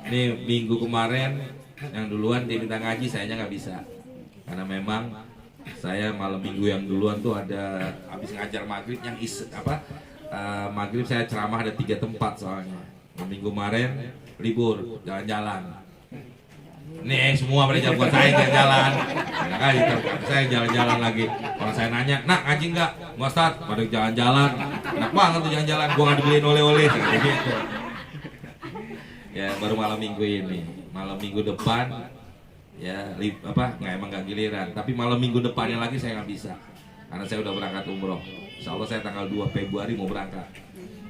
Ini minggu kemarin yang duluan diminta ngaji, sayanya nggak bisa. Karena memang saya malam minggu yang duluan tuh ada habis ngajar maghrib yang maghrib saya ceramah ada 3 tempat soalnya. Minggu kemarin libur, jalan-jalan. Nih semua pada jalan buat saya jalan-jalan. Ya kan, saya jalan-jalan lagi. Kalau saya nanya, nak ngaji nggak? Nggak Ustaz, pada jalan-jalan. Enak banget tuh jalan-jalan. Gua nggak dibeliin oleh-oleh. Gitu. Ya baru malam minggu ini. Malam minggu depan, ya emang nggak giliran. Tapi malam minggu depannya lagi saya nggak bisa. Karena saya udah berangkat umroh. Insya Allah saya tanggal 2 Februari mau berangkat.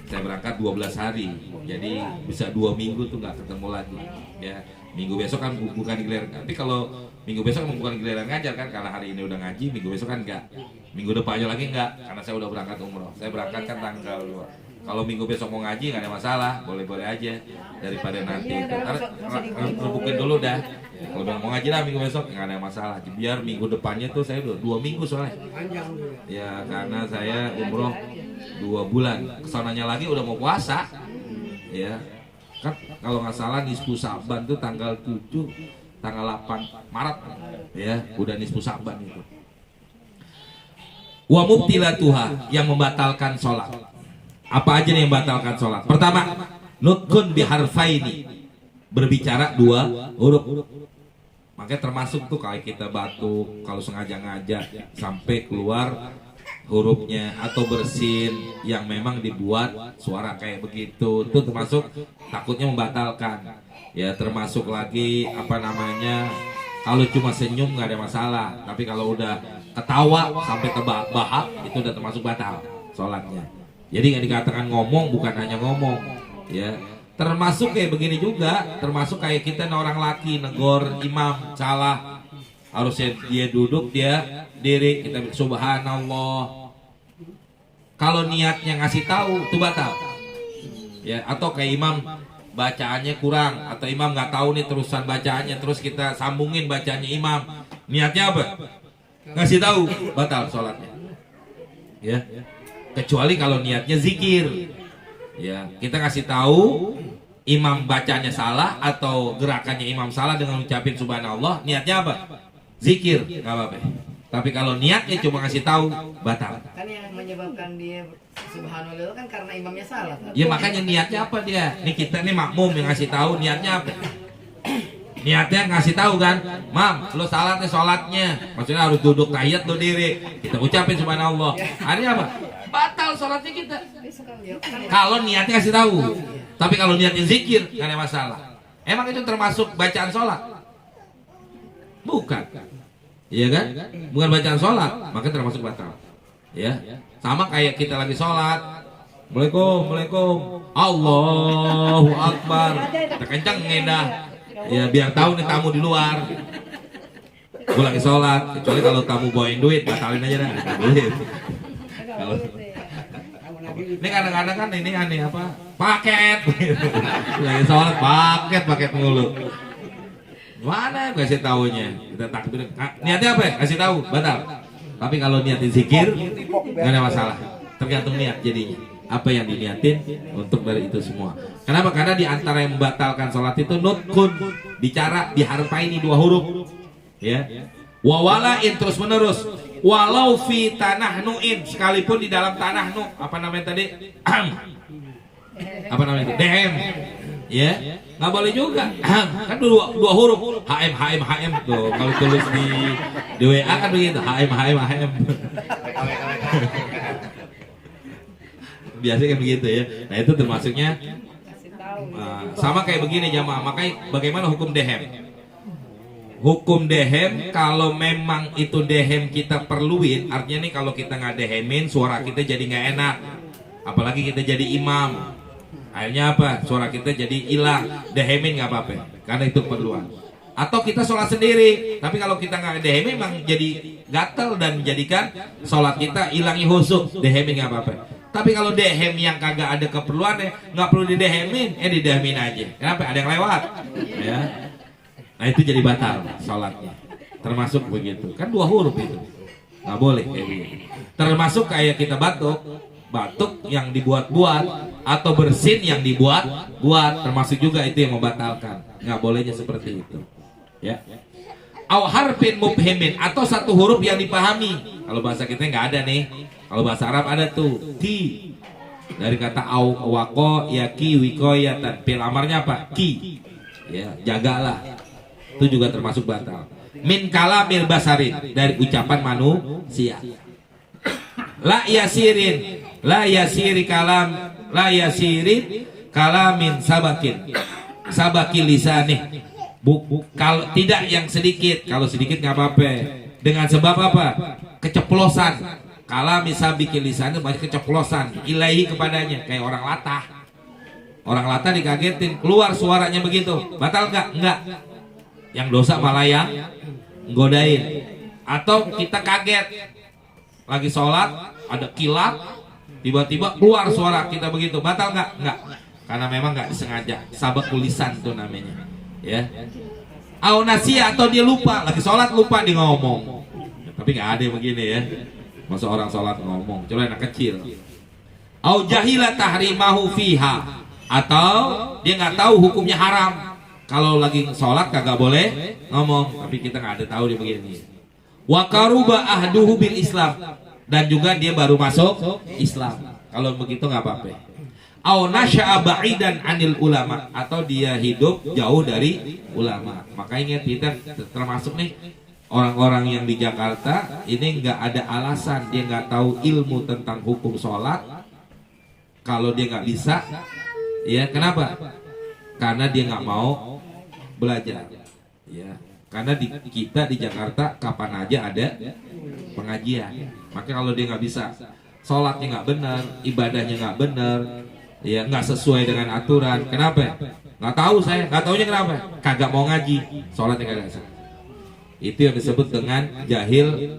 Saya berangkat 12 hari. Jadi bisa 2 minggu tuh nggak ketemu lagi. Ya, minggu besok kan bukan giliran. Tapi kalau minggu besok bukan giliran ngajar kan, karena hari ini udah ngaji, minggu besok kan enggak. Minggu depannya lagi enggak, karena saya udah berangkat umroh. Saya berangkat kan tanggal 2. Kalau minggu besok mau ngaji nggak ada masalah, boleh-boleh aja daripada nanti. Rebukin dulu dah. Kalau udah mau ngaji lah minggu besok nggak ada masalah. Biar minggu depannya tuh saya udah 2 minggu soalnya. Ya karena saya umroh 2 bulan. Kesananya lagi udah mau puasa. Ya kan kalau nggak salah nisfu Sa'ban tuh tanggal 7, tanggal 8 Maret. Ya udah nisfu Sa'ban itu. Wa mubtilatuha yang membatalkan sholat. Apa aja nih yang membatalkan sholat? Pertama, nutqun biharfaini, berbicara 2 huruf. Makanya termasuk tuh kayak kita batuk, kalau sengaja ngajak sampai keluar hurufnya atau bersin yang memang dibuat suara kayak begitu, itu termasuk takutnya membatalkan. Ya termasuk lagi apa namanya, kalau cuma senyum nggak ada masalah, tapi kalau udah ketawa sampai terbahak-bahak itu udah termasuk batal sholatnya. Jadi nggak dikatakan ngomong, bukan hanya ngomong, ya. Termasuk kayak begini juga, termasuk kayak kita orang laki negor imam salah, harusnya dia duduk dia diri, kita subhanallah. Kalau niatnya ngasih tahu itu batal, ya. Atau kayak imam bacaannya kurang, atau imam nggak tahu nih terusan bacaannya, terus kita sambungin bacaannya imam, niatnya apa? Ngasih tahu, batal sholatnya, ya. Kecuali kalau niatnya zikir. Ya, kita kasih tahu imam bacanya salah atau gerakannya imam salah dengan ucapin subhanallah, niatnya apa? Zikir, nggak apa-apa. Tapi kalau niatnya cuma kasih tahu, batal. Kan yang menyebabkan dia subhanallah itu kan karena imamnya salah kan? Ya makanya niatnya apa dia? Nih kita nih makmum yang ngasih tahu, niatnya apa? Niatnya ngasih tahu kan, mam, lo salah nih sholatnya. Maksudnya harus duduk tahiyat lo diri. Kita ucapin subhanallah. Artinya apa? Batal sholatnya kita. Kalau niatnya kasih tahu. Tapi kalau niatnya zikir, nggak ada masalah. Emang itu termasuk bacaan sholat? Bukan. Iya kan? Bukan bacaan sholat, maka termasuk batal. Ya. Sama kayak kita lagi sholat. Assalamualaikum, Allahu Akbar. Kita kenceng dah. Ya biar tahu nih tamu di luar. Gue lagi sholat. Kecuali kalau tamu bawain duit, batalin aja dah. Kalau ini kadang-kadang kan ini aneh apa? Paket. Lagi sholat paket mulu. Mana kasih taunya? Kita takbir. Niatnya apa? Kasih tahu, batal. Tapi kalau niatin zikir, nggak ada masalah. Tergantung niat jadinya. Apa yang diniatin untuk dari itu semua. Kenapa? Karena di antara yang membatalkan sholat itu nutkun, bicara diharpai ini 2 huruf. Ya. Wawalain terus menerus. Walau fi tanah nuin, sekalipun di dalam tanah nu, apa namanya tadi? Apa namanya itu? Dehem. Ya, nggak boleh juga. Kan dua huruf. HM tuh. Kalau tulis di WA kan begitu. HM. Biasanya kan begitu ya. Nah itu termasuknya sama kayak begini jamaah. Makanya bagaimana hukum dehem? Hukum dehem, kalau memang itu dehem kita perluin, artinya nih kalau kita nggak dehemin, suara kita jadi nggak enak. Apalagi kita jadi imam, akhirnya apa? Suara kita jadi hilang. Dehemin nggak apa-apa, karena itu keperluan. Atau kita sholat sendiri, tapi kalau kita nggak dehemin, memang jadi gatel dan menjadikan sholat kita hilangi khusyuk. Dehemin nggak apa-apa. Tapi kalau dehem yang kagak ada keperluannya, nggak perlu didehemin, didehemin aja. Kenapa? Ada yang lewat, ya. Nah itu jadi batal sholatnya. Termasuk begitu. Kan 2 huruf itu. Nggak boleh kayak begitu. Termasuk kayak kita batuk yang dibuat-buat atau bersin yang dibuat-buat, termasuk juga itu yang membatalkan. Nggak bolehnya seperti itu. Ya. Au harfin mubhimin, atau 1 huruf yang dipahami. Kalau bahasa kita nggak ada nih. Kalau bahasa Arab ada tuh ki. Dari kata au wako ya ki wiko ya tan. Fil amarnya apa? Ki. Ya, jagalah. Itu juga termasuk batal. Min kalamil basarin, dari ucapan manusia. La yasiri kalamin sabakil lisanih. Kalau tidak yang sedikit, kalau sedikit nggak apa-apa. Dengan sebab apa? Keceplosan. Kalami sabikil lisanih, banyak keceplosan. Ilahi kepadanya, kayak orang latah. Orang latah dikagetin, keluar suaranya begitu. Batal nggak? Nggak. Yang dosa malah yang nggodain. Atau kita kaget lagi sholat ada kilat, tiba-tiba keluar suara kita begitu, batal nggak? Nggak, karena memang nggak disengaja. Sabak tulisan tuh namanya, ya. Au nasi, atau dia lupa lagi sholat, lupa dia ngomong. Ya, tapi nggak ada yang begini ya. Masa orang sholat ngomong, coba anak kecil. Au jahila tahrimahu fiha, atau dia nggak tahu hukumnya haram. Kalau lagi sholat kagak boleh ngomong, tapi kita nggak ada tahu dia begini. Wa karuba ahduhu bil Islam, dan juga dia baru masuk Islam. Kalau begitu nggak apa-apa. Au nasya'a ba'idan anil ulama, atau dia hidup jauh dari ulama. Makanya kita termasuk nih orang-orang yang di Jakarta ini nggak ada alasan dia nggak tahu ilmu tentang hukum sholat. Kalau dia nggak bisa, ya kenapa? Karena dia nggak mau belajar. Ya, karena kita di Jakarta kapan aja ada pengajian. Maka kalau dia nggak bisa, sholatnya nggak benar, ibadahnya nggak benar, ya nggak sesuai dengan aturan. Kenapa? Nggak tahu saya, nggak taunya kenapa? Kagak mau ngaji, sholatnya kagak sah. Itu yang disebut dengan jahil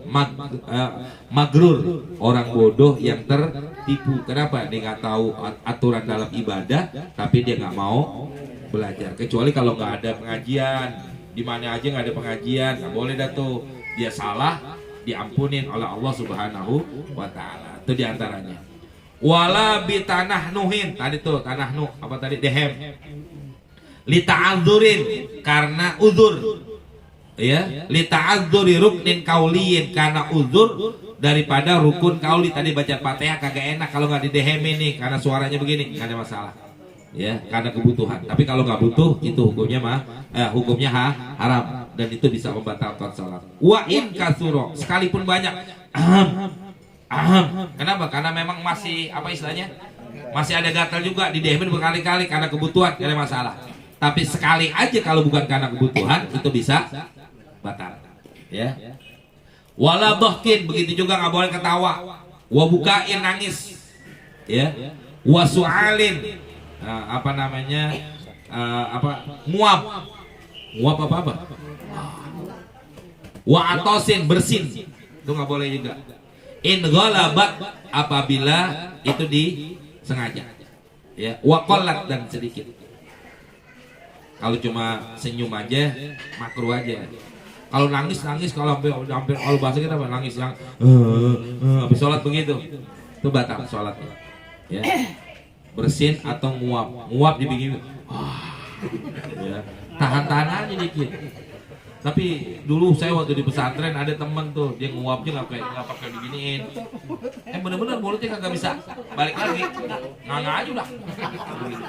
magrur, orang bodoh yang tertipu. Kenapa? Dia nggak tahu aturan dalam ibadah, tapi dia nggak mau belajar. Kecuali kalau nggak ada pengajian, di mana aja nggak ada pengajian, nggak boleh dah tuh. Dia salah, diampunin oleh Allah Subhanahu wa Ta'ala. Itu diantaranya. Wala bi tanah nuhin, tadi tuh tanah nuh apa tadi dehem. Li ta'adzurin, karena uzur. Ya, li ta'adzuri ruknin kauliyin, karena uzur daripada rukun kauli. Tadi baca Fatihah kagak enak kalau nggak didehemin nih karena suaranya begini, nggak ada masalah. Ya, karena kebutuhan. Tapi kalau nggak butuh itu hukumnya haram dan itu bisa membatalkan salat. Wa in kasuro, sekalipun banyak. Kenapa? Karena memang masih apa istilahnya? Masih ada gatal juga, didehemin berkali-kali karena kebutuhan, nggak ada masalah. Tapi sekali aja kalau bukan karena kebutuhan itu bisa batal, ya. Wala dhahkin, begitu juga nggak boleh ketawa. Wa bukain, nangis, ya. Wa su'alin, apa namanya, nguap apa? Wa atosin, bersin, itu nggak boleh juga. In ghalabat, apabila itu disengaja, ya. Wa qallat, dan sedikit. Kalau cuma senyum aja makruh aja. Kalau nangis kalau hampir kalau bahasa kita apa, nangis yang habis sholat begitu, itu batal sholatnya. Ya. Bersin atau nguap dibikin, ya. Tahan aja dikit. Tapi dulu saya waktu di pesantren ada temen tuh, dia nguapnya nggak pakai diginiin. Bener-bener mulutnya kagak bisa balik lagi, nganga aja udah.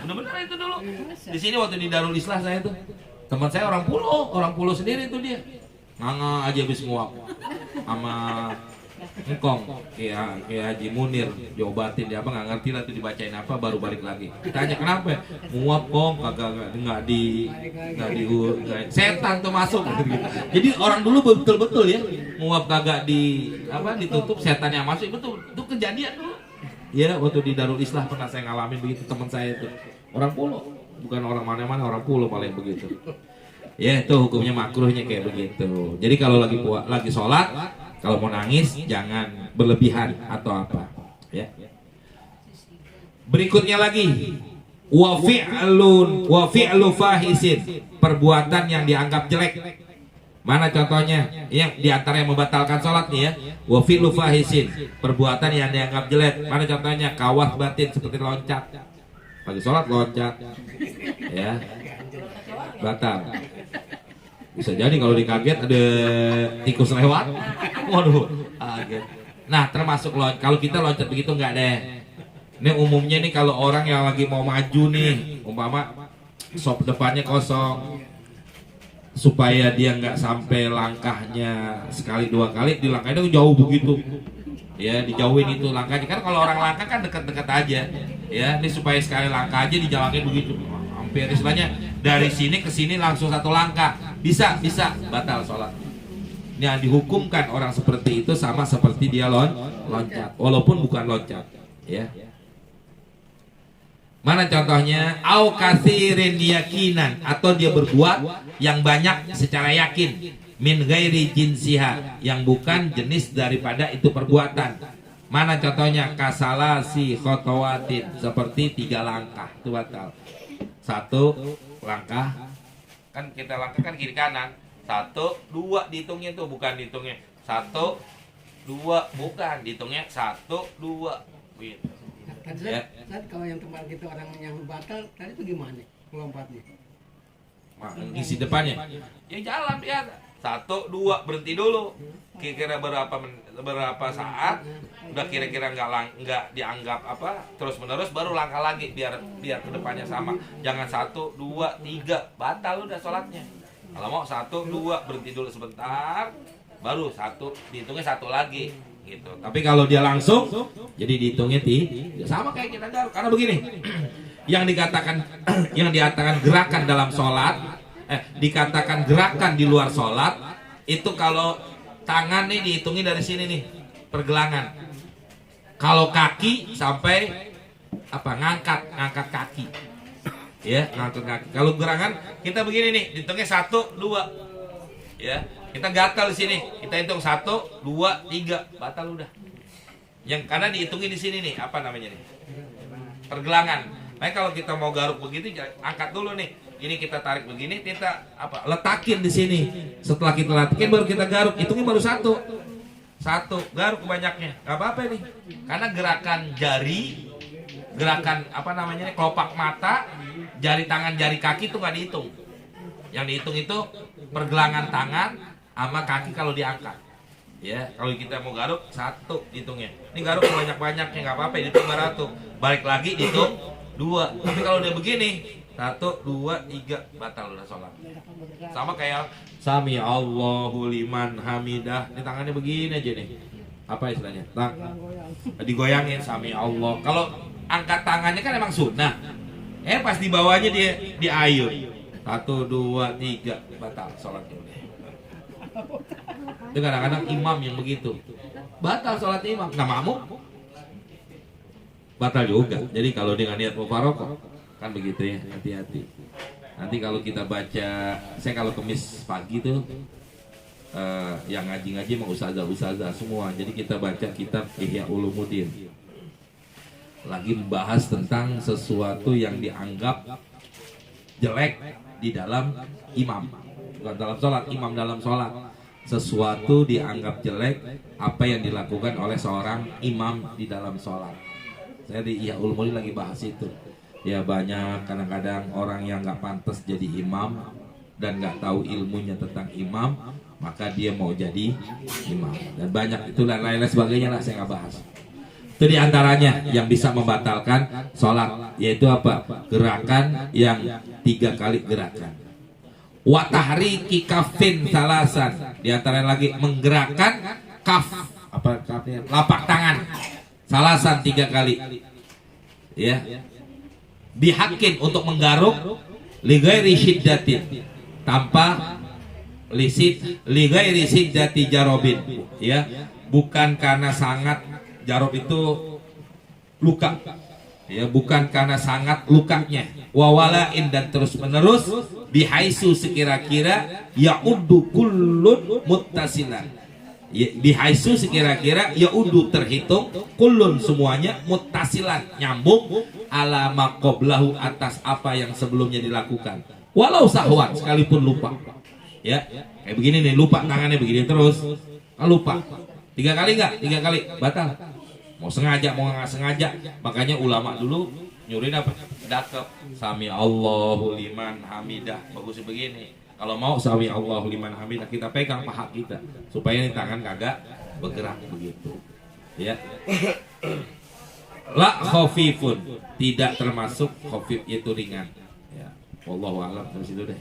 Bener-bener itu dulu. Di sini waktu di Darul Islah saya tuh, teman saya orang Pulau sendiri tuh dia, nganga aja habis nguap sama engkong, kayak Haji Munir diobatin dia apa nggak ngerti lah tuh dibacain apa, baru balik lagi. Ditanya kenapa? Nguap kong, kagak nggak di setan tuh masuk gitu. Jadi orang dulu betul-betul ya, nguap kagak ditutup, setan yang masuk, betul itu kejadian dulu. Ya, waktu di Darul Islah pernah saya ngalamin begitu, teman saya itu orang Pulau, bukan orang mana-mana, orang Pulau paling begitu. Ya, itu hukumnya makruhnya kayak begitu. Jadi kalau lagi sholat, kalau mau nangis jangan berlebihan atau apa, ya. Berikutnya lagi, wa fi'lu fahisin, perbuatan yang dianggap jelek. Mana contohnya? Yang diantara yang membatalkan sholat nih ya. Wa fi'lu fahisin, perbuatan yang dianggap jelek. Mana contohnya? Kawas batin, seperti loncat. Lagi sholat loncat, ya, batal. Bisa jadi kalau dikaget ada tikus lewat, waduh, kaget. Nah, termasuk kalau kita loncat begitu nggak deh. Ini umumnya nih kalau orang yang lagi mau maju nih, umpama sop depannya kosong, supaya dia nggak sampai langkahnya sekali dua kali, di langkahnya jauh begitu, ya dijauhin itu langkahnya. Kan kalau orang langkah kan dekat-dekat aja, ya. Ini supaya sekali langkah aja dijalangin begitu, hampir istilahnya dari sini ke sini langsung satu langkah. Bisa batal sholat. Yang dihukumkan orang seperti itu sama seperti dia loncat, walaupun bukan loncat, ya. Mana contohnya? Au katsirin yakinan, atau dia berbuat yang banyak secara yakin, min ghairi jinsiha, yang bukan jenis daripada itu perbuatan. Mana contohnya? Kasalasi khotowatin, seperti 3 langkah itu batal. 1 langkah, kan kita langkah kan kiri kanan, 1, 2 dihitungnya tuh, bukan dihitungnya 1, 2, bukan dihitungnya 1, 2 gitu. Tadi kalau yang tempat kita orang yang batal tadi itu gimana melompatnya? Ngisi depannya, ya jalan ya 1, 2 berhenti dulu, kira-kira berapa saat, udah kira-kira nggak dianggap apa terus menerus, baru langkah lagi biar ke depannya sama. Jangan 1, 2, 3 batal udah sholatnya. Kalau mau 1, 2 berhenti dulu sebentar, baru 1 dihitungnya 1 lagi gitu. Tapi kalau dia langsung, jadi dihitungnya sama kayak kita garuk. Karena begini, yang dikatakan gerakan dalam sholat, dikatakan gerakan di luar sholat, itu kalau tangan nih dihitungin dari sini nih, pergelangan. Kalau kaki sampai ngangkat kaki, ya ngangkat kaki. Kalau gerakan kita begini nih, dihitungnya 1, 2, ya. Kita gatal di sini, kita hitung 1, 2, 3, batal udah. Yang karena dihitungin di sini nih, apa namanya nih? Pergelangan. Nah kalau kita mau garuk begitu, angkat dulu nih. Ini kita tarik begini, kita letakin di sini. Setelah kita letakin baru kita garuk. Hitungnya baru 1, garuk banyaknya. Gak apa-apa nih. Karena gerakan jari, gerakan kelopak mata, jari tangan, jari kaki itu nggak dihitung. Yang dihitung itu pergelangan tangan sama kaki kalau diangkat. Ya, kalau kita mau garuk 1 hitungnya. Ini garuk banyak-banyaknya nggak apa-apa, dihitung 200. Balik lagi dihitung 2. Tapi kalau udah begini 1, 2, 3 batal udah sholat. Sama kayak sami Allahu liman hamidah. Ini tangannya begini aja nih. Apa istilahnya? Digoyangin sami Allah. Kalau angkat tangannya kan emang sunnah. Pas di bawahnya dia diayun. 1, 2, 3 batal sholatnya. Itu kadang-kadang imam yang begitu, batal sholat imam, nggak mampu, batal juga. Jadi kalau dengan niat mufaroqah kan begitu ya, hati-hati. Nanti kalau kita baca, saya kalau kemis pagi tuh yang ngaji-ngaji mau ustazah semua. Jadi kita baca kitab Ihya Ulumuddin, lagi membahas tentang sesuatu yang dianggap jelek di dalam imam, bukan dalam sholat, imam dalam sholat. Sesuatu dianggap jelek apa yang dilakukan oleh seorang imam di dalam sholat. Saya di Ihya Ulumuddin lagi bahas itu. Ya banyak kadang-kadang orang yang nggak pantas jadi imam dan nggak tahu ilmunya tentang imam, maka dia mau jadi imam. Dan banyak itu dan lain-lain sebagainya lah, saya nggak bahas. Itu diantaranya yang bisa membatalkan sholat, yaitu apa? Gerakan yang 3 kali gerakan. Wa tahriki kafin salasan, di antara lagi menggerakkan kaf, lapak tangan salasan 3 kali, ya, bihakin untuk menggaruk, lighairi syiddatin, tanpa lighairi syiddati jarobin, ya, bukan karena sangat jarob itu luka, ya, bukan karena sangat lukanya, wawalain dan terus menerus, bihaisu sekira-kira ya'uddu kullun muttasilan, ya, bihaisu sekira-kira ya'uddu terhitung, kullun semuanya, muttasilan nyambung, ala maqoblahu atas apa yang sebelumnya dilakukan, walau sahwan sekalipun lupa, ya, kayak begini nih, lupa tangannya begini terus, lupa 3 kali nggak? 3 kali batal. Mau sengaja mau nggak sengaja, makanya ulama dulu nyuruhin apa? Dakep sami Allahu liman hamidah, bagus begini. Kalau mau sami Allahu liman hamidah, kita pegang paha kita supaya ini tangan kagak bergerak begitu, ya. La khafifun, tidak termasuk khafif, itu ringan, ya. Wallahu a'lam. Dari situ deh,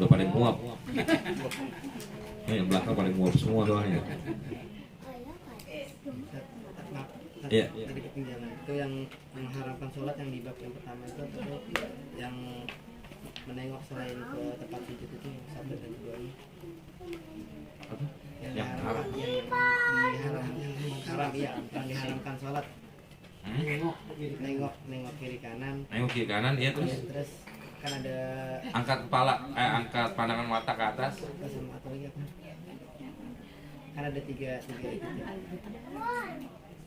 udah pada muap. Yang belakang pada muap semua soalnya. Iya. Tadi ketinggalan itu yang mengharamkan sholat yang di bab yang pertama itu, atau yang menengok selain ke tempat sujud itu yang 1 dan 2 ini. Apa? Yang haram, yang diharamkan sholat. Nengok kiri kanan. Nengok kiri kanan, ya, terus. Ya, terus kan ada Angkat kepala, angkat pandangan mata ke atas. sama atau lagi apa? Kan ada 3 itu.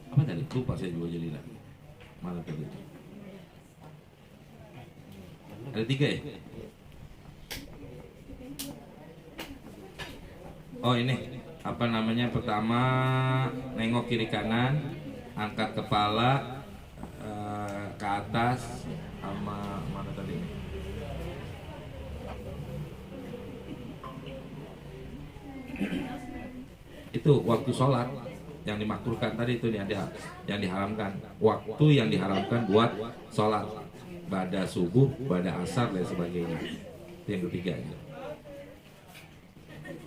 Apa tadi? Lupa saya juga jadi lagi. Mana tadi? Ada 3 ya? Oh ini, apa namanya? Pertama nengok kiri kanan, angkat kepala ke atas, sama mana tadi? Itu waktu sholat yang dimakruhkan tadi, itu yang diharamkan, waktu yang diharamkan buat sholat, pada subuh, pada asar dan sebagainya. Itu yang ketiga.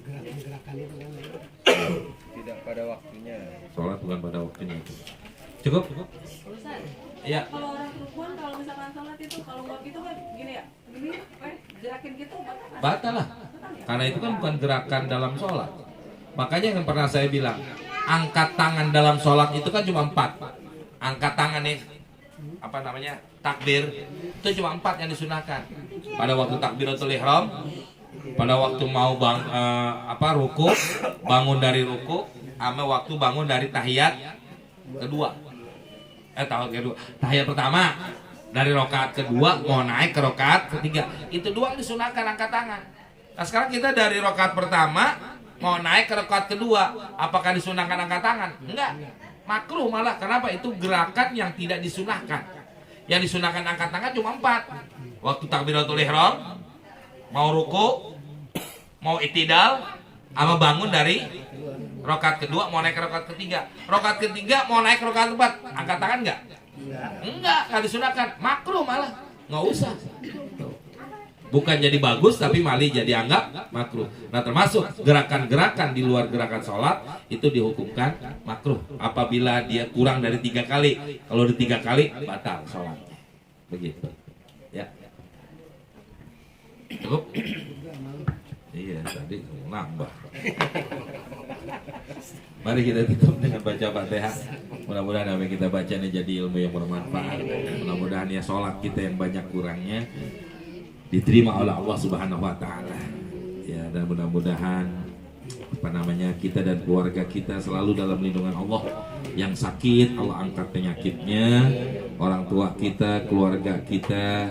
gerakan-gerakan itu kan. Tidak pada waktunya. Sholat bukan pada waktunya. Cukup? Ustaz, Iya. kalau orang perempuan kalau misalkan sholat itu kalau nggak gitu kan gini ya, gini, gerakin gitu batal nggak? Batal lah. Karena itu kan bukan gerakan dalam sholat. Makanya yang pernah saya bilang, angkat tangan dalam sholat itu kan cuma 4. Angkat tangan nih, apa namanya, takbir, itu cuma 4 yang disunahkan. Pada waktu takbiratul ihram, pada waktu mau ruku, bangun dari ruku, sama waktu bangun dari tahiyat kedua. Tahiyat pertama, dari rakaat kedua mau naik ke rakaat ketiga. Itu doang disunahkan angkat tangan. Nah sekarang kita dari rakaat pertama mau naik ke rakaat kedua, apakah disunahkan angkat tangan? Enggak, makruh malah. Kenapa? Itu gerakan yang tidak disunahkan. Yang disunahkan angkat tangan cuma 4. Waktu takbiratul ihram, mau ruku, mau itidal, sama bangun dari rakaat kedua mau naik ke rakaat ketiga. Rakaat ketiga mau naik ke rakaat keempat, angkat tangan enggak? Enggak disunahkan. Makruh malah, nggak usah. Bukan jadi bagus tapi malah jadi anggap makruh. Nah termasuk gerakan-gerakan di luar gerakan sholat itu dihukumkan makruh apabila dia kurang dari 3 kali. Kalau di 3 kali batal sholatnya. Begitu. Ya. Cukup? Iya tadi nambah. Mari kita tutup dengan baca Fatihah. Mudah-mudahan apa yang kita baca ini jadi ilmu yang bermanfaat. Mudah-mudahan ya sholat kita yang banyak kurangnya diterima oleh Allah Subhanahu wa taala. Ya, dan mudah-mudahan kita dan keluarga kita selalu dalam lindungan Allah. Yang sakit Allah angkat penyakitnya, orang tua kita, keluarga kita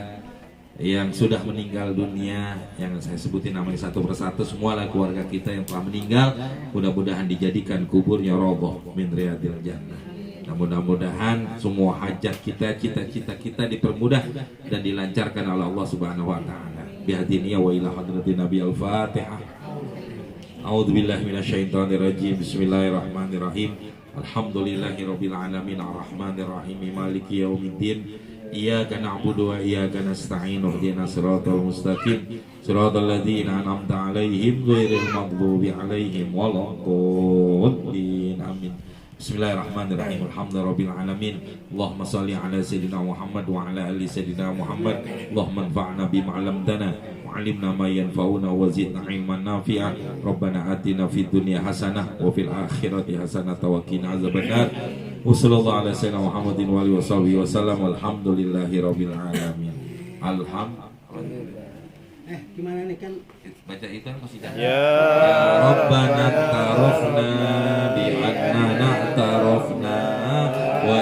yang sudah meninggal dunia, yang saya sebutin namanya satu persatu, semualah keluarga kita yang telah meninggal, mudah-mudahan dijadikan kuburnya roboh min riyadil jannah. Nah, mudah-mudahan semua hajat kita, cita-cita kita dipermudah dan dilancarkan oleh Allah Subhanahu wa taala. Bihadiniya wa ila hadratin Nabi al-Fatihah. A'udzubillahi minasyaitonirrajim. Bismillahirrahmanirrahim. Alhamdulillahirabbil alamin arrahmanir rahim maliki yaumiddin. Iyyaka na'budu wa iyyaka nasta'in ihdinas siratal mustaqim siratal ladzina an'amta 'alaihim ghairil maghdubi 'alaihim waladdallin. Amin. Bismillahirrahmanirrahim. Alhamdulillahirabbil alamin. Allahumma shalli ala sayyidina Muhammad wa ala ali sayyidina Muhammad. Allahumma anfa'na bima 'allamtana wa 'allimna ma yanfa'una wa zidna 'ilman nafi'a. Rabbana atina fid dunya hasanah wa fil akhirati hasanah wa qina azabannar. Wa sallallahu ala sayyidina Muhammadin wa alihi washabihi wasallam. Alhamdulillahirabbil alamin. Alhamdulillah. Gimana nih kan Baca itu kan masih Ya. Ya Rabbana tarafna bi annana tarafna wa